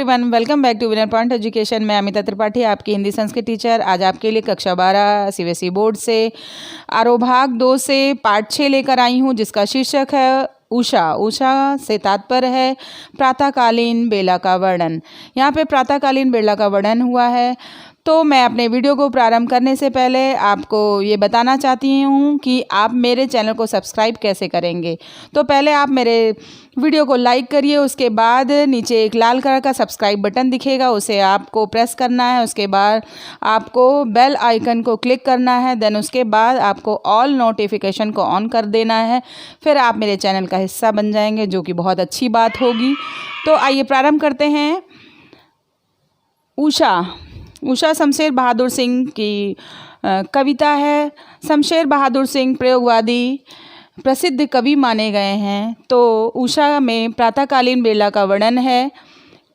Everyone, welcome back to winner point education. मैं अमिता त्रिपाठी, आपकी Hindi Sanskrit teacher. आज आपके लिए कक्षा 12 सीबीएसई बोर्ड से आरोह भाग 2 से पार्ट 6 लेकर आई हूँ, जिसका शीर्षक है उषा। उषा से तात्पर्य है प्रातःकालीन बेला का वर्णन। यहाँ पे प्रातःकालीन बेला का वर्णन हुआ है। तो मैं अपने वीडियो को प्रारंभ करने से पहले आपको ये बताना चाहती हूँ कि आप मेरे चैनल को सब्सक्राइब कैसे करेंगे। तो पहले आप मेरे वीडियो को लाइक करिए, उसके बाद नीचे एक लाल कलर का सब्सक्राइब बटन दिखेगा, उसे आपको प्रेस करना है। उसके बाद आपको बेल आइकन को क्लिक करना है। देन उसके बाद आपको ऑल नोटिफिकेशन को ऑन कर देना है। फिर आप मेरे चैनल का हिस्सा बन जाएंगे, जो कि बहुत अच्छी बात होगी। तो आइए प्रारंभ करते हैं। उषा शमशेर बहादुर सिंह की कविता है। शमशेर बहादुर सिंह प्रयोगवादी प्रसिद्ध कवि माने गए हैं। तो उषा में प्रातःकालीन बेला का वर्णन है।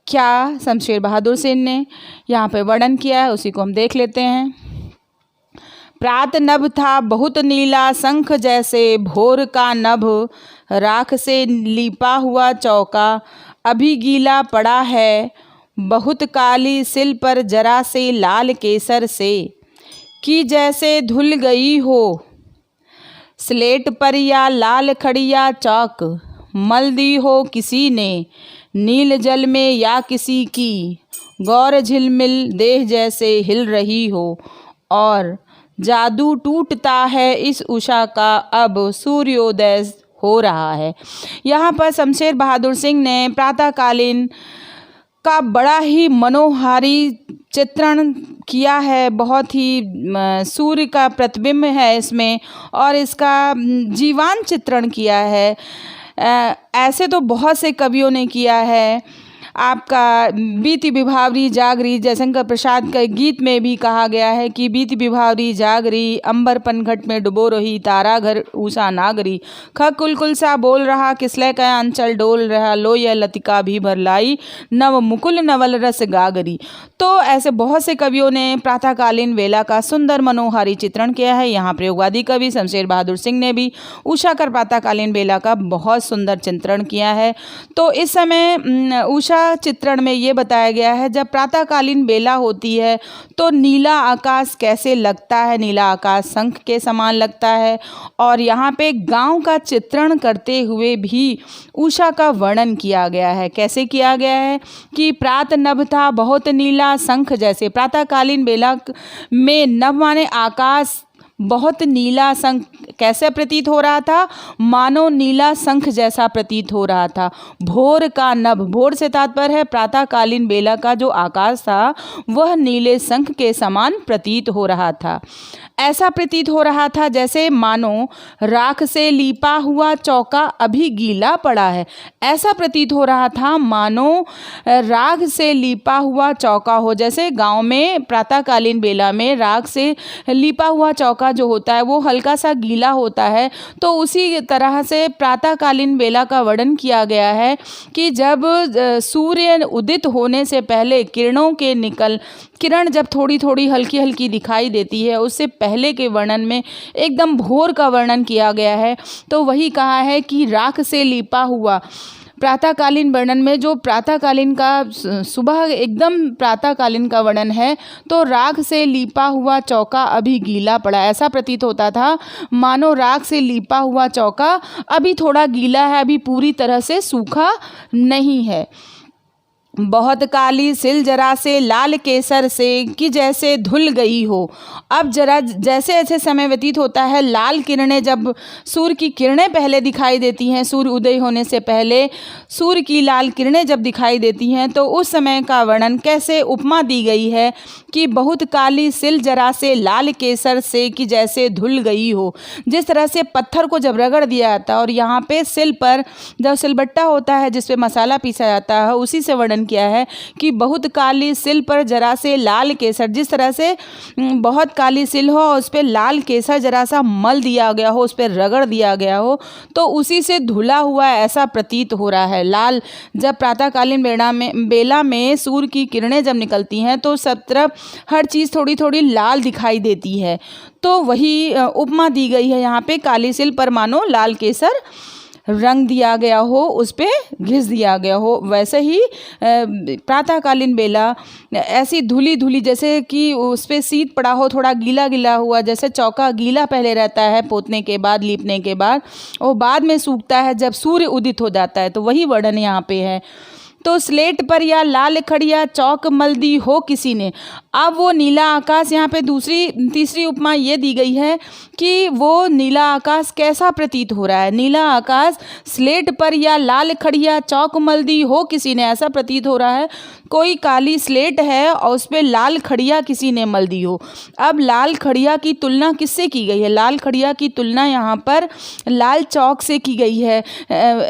क्या शमशेर बहादुर सिंह ने यहाँ पे वर्णन किया है, उसी को हम देख लेते हैं। प्रात नभ था बहुत नीला, शंख जैसे भोर का नभ, राख से लीपा हुआ चौका अभी गीला पड़ा है, बहुत काली सिल पर जरा से लाल केसर से, कि जैसे धुल गई हो स्लेट पर या लाल खड़िया चौक, मल दी हो किसी ने नील जल में या किसी की गौर झिलमिल देह जैसे हिल रही हो, और जादू टूटता है इस उषा का अब सूर्योदय हो रहा है। यहाँ पर शमशेर बहादुर सिंह ने प्रातःकालीन का बड़ा ही मनोहारी चित्रण किया है। बहुत ही सूर्य का प्रतिबिंब है इसमें, और इसका जीवांत चित्रण किया है। ऐसे तो बहुत से कवियों ने किया है। आपका बीती विभावरी जागरी, जयशंकर प्रसाद के गीत में भी कहा गया है कि बीती विभावरी जागरी, अंबर पनघट में डुबो रही, तारा घर उषा नागरी, ख कुलकुल सा बोल रहा, किसले का अंचल डोल रहा, लो यह लतिका भी भर लाई, नव मुकुल नवल रस गागरी। तो ऐसे बहुत से कवियों ने प्रातःकालीन वेला का सुंदर मनोहारी चित्रण किया है। यहाँ प्रयोगवादी कवि शमशेर बहादुर सिंह ने भी उषा कर प्रातःकालीन बेला का बहुत सुंदर चित्रण किया है। तो इस समय उषा चित्रण में ये बताया गया है, जब प्रातःकालीन बेला होती है तो नीला आकाश कैसे लगता है। नीला आकाश शंख के समान लगता है। और यहाँ पे गांव का चित्रण करते हुए भी उषा का वर्णन किया गया है। कैसे किया गया है कि प्रात नभ था बहुत नीला, शंख जैसे। प्रातःकालीन बेला में नभ माने आकाश बहुत नीला, शंख कैसे प्रतीत हो रहा था, मानो नीला शंख जैसा प्रतीत हो रहा था। भोर का नभ, भोर से तात्पर्य है प्रातःकालीन बेला का जो आकाश था वह नीले शंख के समान प्रतीत हो रहा था। ऐसा प्रतीत हो रहा था जैसे मानो राख से लीपा हुआ चौका अभी गीला पड़ा है। ऐसा प्रतीत हो रहा था मानो राख से लीपा हुआ चौका हो। जैसे गांव में प्रातःकालीन बेला में राख से लीपा हुआ चौका जो होता है वो हल्का सा गीला होता है। तो उसी तरह से प्रातःकालीन बेला का वर्णन किया गया है कि जब सूर्य उदित होने से पहले किरण जब थोड़ी थोड़ी हल्की हल्की दिखाई देती है, उससे पहले के वर्णन में एकदम भोर का वर्णन किया गया है। तो वही कहा है कि राख से लीपा हुआ। प्रातःकालीन वर्णन में जो प्रातःकालीन का सुबह एकदम प्रातःकालीन का वर्णन है, तो राख से लीपा हुआ चौका अभी गीला पड़ा। ऐसा प्रतीत होता था मानो राख से लीपा हुआ चौका अभी थोड़ा गीला है, अभी पूरी तरह से सूखा नहीं है। बहुत काली सिल जरा से लाल केसर से, कि जैसे धुल गई हो। अब जरा जैसे ऐसे समय व्यतीत होता है, लाल किरणें जब सूर्य की किरणें पहले दिखाई देती हैं, सूर्य उदय होने से पहले सूर्य की लाल किरणें जब दिखाई देती हैं, तो उस समय का वर्णन कैसे उपमा दी गई है कि बहुत काली सिल जरा से लाल केसर से, कि जैसे धुल गई हो। जिस तरह से पत्थर को जब रगड़ दिया जाता है और यहाँ पे सिल पर जब सिलबट्टा होता है जिस पे मसाला पीसा जाता है, उसी से वर्णन किया है कि बहुत काली सिल पर जरा से लाल केसर। जिस तरह से बहुत काली सिल हो और उस पर लाल केसर जरा सा मल दिया गया हो, उस पर रगड़ दिया गया हो, तो उसी से धुला हुआ ऐसा प्रतीत हो रहा है। लाल जब प्रातःकालीन बेला में सूर्य की किरणें जब निकलती हैं तो सब तरफ हर चीज़ थोड़ी थोड़ी लाल दिखाई देती है। तो वही उपमा दी गई है यहाँ पे, काली सिल पर मानो लाल केसर रंग दिया गया हो, उस पे घिस दिया गया हो। वैसे ही प्रातःकालीन बेला ऐसी धुली धुली, जैसे कि उस पे शीत पड़ा हो, थोड़ा गीला गीला हुआ, जैसे चौका गीला पहले रहता है पोतने के बाद, लीपने के बाद, और बाद में सूखता है जब सूर्य उदित हो जाता है। तो वही वर्णन यहाँ पे है। तो स्लेट पर या लाल खड़िया चौक मल दी हो किसी ने। अब वो नीला आकाश, यहाँ पे तीसरी उपमा ये दी गई है कि वो नीला आकाश कैसा प्रतीत हो रहा है। नीला आकाश स्लेट पर या लाल खड़िया चौक मल दी हो किसी ने, ऐसा प्रतीत हो रहा है कोई काली स्लेट है और उस पर लाल खड़िया किसी ने मल दी हो। अब लाल खड़िया की तुलना किससे की गई है? लाल खड़िया की तुलना यहाँ पर लाल चौक से की गई है।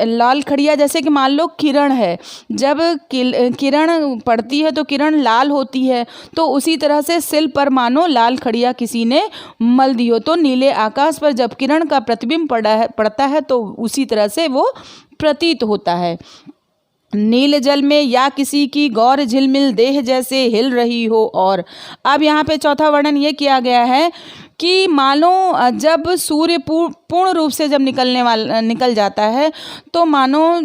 लाल खड़िया जैसे कि मान लो किरण है, जब किरण पड़ती है तो किरण लाल होती है, तो उसी तरह से सिल पर मानो लाल खड़िया किसी ने मल दी हो। तो नीले आकाश पर जब किरण का प्रतिबिंब पड़ता है तो उसी तरह से वो प्रतीत होता है। नील जल में या किसी की गौर झिलमिल देह जैसे हिल रही हो। और अब यहाँ पे चौथा वर्णन ये किया गया है कि मानो जब सूर्य पूर्ण रूप से जब निकल जाता है तो मानो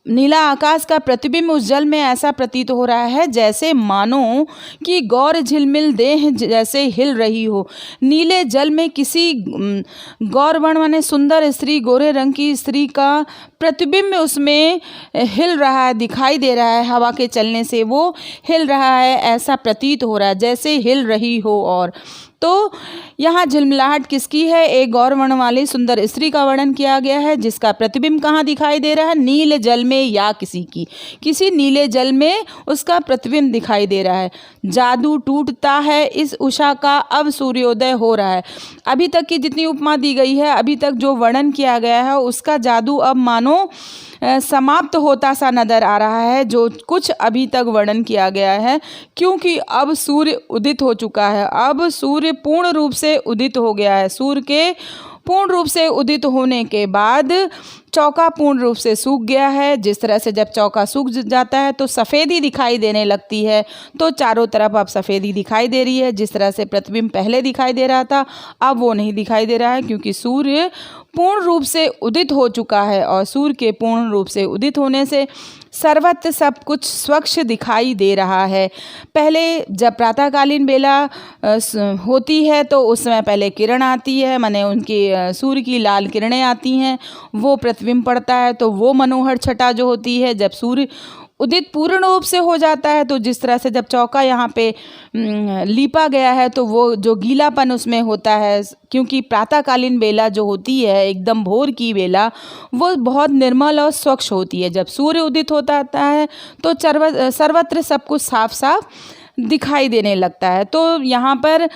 नीला आकाश का प्रतिबिंब उस जल में ऐसा प्रतीत हो रहा है जैसे मानो कि गौर झिलमिल देह जैसे हिल रही हो। नीले जल में किसी गौरवर्ण माने सुंदर स्त्री, गोरे रंग की स्त्री का प्रतिबिंब उसमें हिल रहा है, दिखाई दे रहा है, हवा के चलने से वो हिल रहा है, ऐसा प्रतीत हो रहा है जैसे हिल रही हो। और तो यहाँ झिलमिलाहट किसकी है? एक गौरवर्ण वाली सुंदर स्त्री का वर्णन किया गया है, जिसका प्रतिबिंब कहाँ दिखाई दे रहा है? नील जल में या किसी नीले जल में उसका प्रतिबिंब दिखाई दे रहा है। जादू टूटता है इस उषा का, अब सूर्योदय हो रहा है। अभी तक की जितनी उपमा दी गई है, अभी तक जो वर्णन किया गया है, उसका जादू अब मानो समाप्त होता सा नजर आ रहा है, जो कुछ अभी तक वर्णन किया गया है, क्योंकि अब सूर्य उदित हो चुका है। अब सूर्य पूर्ण रूप से उदित हो गया है। सूर्य के पूर्ण रूप से उदित होने के बाद चौका पूर्ण रूप से सूख गया है। जिस तरह से जब चौका सूख जाता है तो सफ़ेदी दिखाई देने लगती है, तो चारों तरफ अब सफ़ेदी दिखाई दे रही है। जिस तरह से प्रतिबिंब पहले दिखाई दे रहा था, अब वो नहीं दिखाई दे रहा है, क्योंकि सूर्य पूर्ण रूप से उदित हो चुका है। और सूर्य के पूर्ण रूप से उदित होने से सर्वत्र सब कुछ स्वच्छ दिखाई दे रहा है। पहले जब प्रातःकालीन बेला होती है तो उस समय पहले किरण आती है, माने उनकी सूर्य की लाल किरणें आती हैं, वो प्रतिबिंब पड़ता है, तो वो मनोहर छटा जो होती है। जब सूर्य उदित पूर्ण रूप से हो जाता है तो जिस तरह से जब चौका यहाँ पे लीपा गया है तो वो जो गीलापन उसमें होता है, क्योंकि प्रातःकालीन बेला जो होती है एकदम भोर की बेला, वो बहुत निर्मल और स्वच्छ होती है। जब सूर्य उदित होता है तो सर्वत्र सब कुछ साफ साफ दिखाई देने लगता है। तो यहाँ पर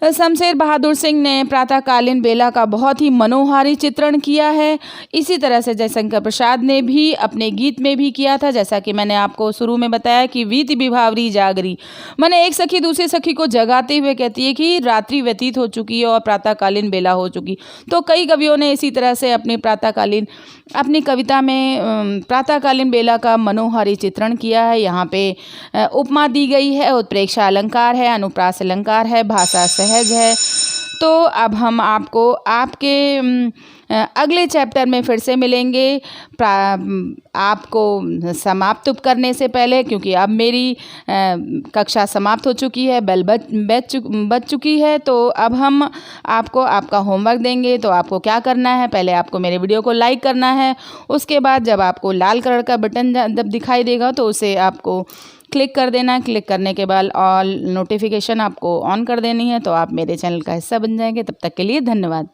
शमशेर बहादुर सिंह ने प्रातःकालीन बेला का बहुत ही मनोहारी चित्रण किया है। इसी तरह से जयशंकर प्रसाद ने भी अपने गीत में भी किया था, जैसा कि मैंने आपको शुरू में बताया कि वीति विभावरी जागरी, माने एक सखी दूसरी सखी को जगाते हुए कहती है कि रात्रि व्यतीत हो चुकी है और प्रातःकालीन बेला हो चुकी। तो कई कवियों ने इसी तरह से अपनी कविता में प्रातःकालीन बेला का मनोहारी चित्रण किया है। यहाँ पे उपमा दी गई है, उत्प्रेक्षा अलंकार है, अनुप्रास अलंकार है, भाषा सहज है। तो अब हम आपको आपके अगले चैप्टर में फिर से मिलेंगे। आपको समाप्त करने से पहले, क्योंकि अब मेरी कक्षा समाप्त हो चुकी है, बेल बज चुकी है, तो अब हम आपको आपका होमवर्क देंगे। तो आपको क्या करना है? पहले आपको मेरे वीडियो को लाइक करना है। उसके बाद जब आपको लाल कलर का बटन जब दिखाई देगा तो उसे आपको क्लिक कर देना। क्लिक करने के बाद ऑल नोटिफिकेशन आपको ऑन कर देनी है, तो आप मेरे चैनल का हिस्सा बन जाएंगे। तब तक के लिए धन्यवाद।